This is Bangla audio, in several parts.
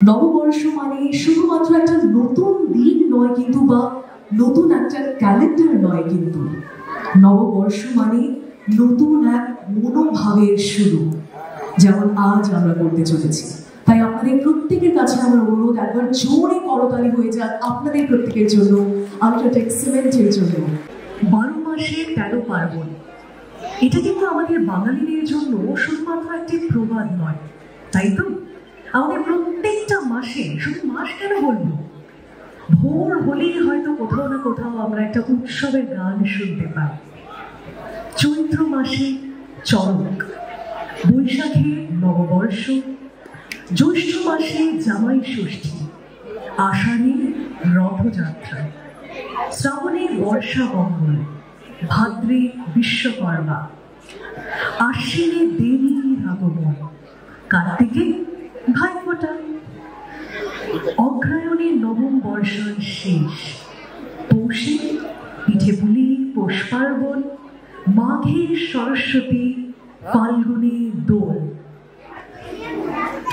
নববর্ষ মানে শুধুমাত্র একটা নতুন দিন নয় কিন্তু, বা নতুন একটা ক্যালেন্ডার নয় কিন্তু। নববর্ষ মানে নতুন এক মনোভাবের শুরু, যেমন আজ আমরা করতে চলেছি। তাই আপনাদের প্রত্যেকের কাছে আমার অনুরোধ, একবার জোরে করতালি হয়ে যাক আপনাদের প্রত্যেকের জন্য, আল্ট্রাটেক সিমেন্টের জন্য। 12 মাসে 13 পার্বণ, এটা কিন্তু আমাদের বাঙালিদের জন্য শুধুমাত্র একটি প্রবাদ নয়, তাই তো? আমাদের প্রত্যেকটা মাসে, শুধু মাস কেন বলবো, ভোর হলেই হয়তো কোথাও না কোথাও আমরা একটা উৎসবের গান শুনতে পাই। চৈত্র মাসে চড়ক, বৈশাখে নববর্ষ, জ্যৈষ্ঠ মাসে জামাই ষষ্ঠী, আষাঢ়ে রথযাত্রা, শ্রাবণে বর্ষা মঙ্গল, ভাদ্রে বিশ্বকর্মা, আশ্বিনে দেবীর আগমন, কার্তিকে ভাইফোঁটা, অগ্রহায়ণে নবম বর্ষার শেষ, পৌষে পিঠে পুলি পৌষ পার্বণ, মাঘে সরস্বতী, ফাল্গুনে দোল।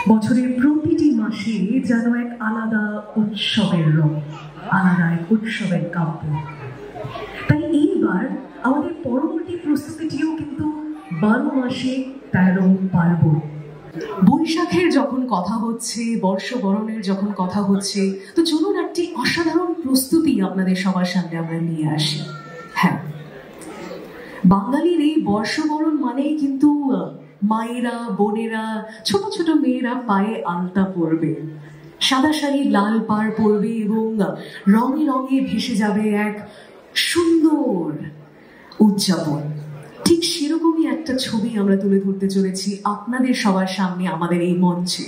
বছরের প্রতিটি মাসে যেন এক আলাদা উৎসবের রং, আলাদা এক উৎসবের কাব্য। তাই এইবার আমাদের পরবর্তী প্রস্তুতিটিও কিন্তু 12 মাসে 13 পার্বণ। বৈশাখের যখন কথা হচ্ছে, বর্ষবরণের যখন কথা হচ্ছে, তো চলুন একটি অসাধারণ প্রস্তুতি আপনাদের সবার সামনে আমরা নিয়ে আসি। হ্যাঁ, বাঙালির এই বর্ষবরণ মানেই কিন্তু মায়েরা, বোনেরা, ছোট ছোট মেয়েরা পায়ে আলতা পরবে, সাদা শাড়ি লাল পাড় পরবে এবং রঙে রঙে ভেসে যাবে এক সুন্দর উদযাপন। ঠিক সেরকমই একটা ছবি আমরা তুলে ধরতে চলেছি আপনাদের সবার সামনে, আমাদের এই মঞ্চে।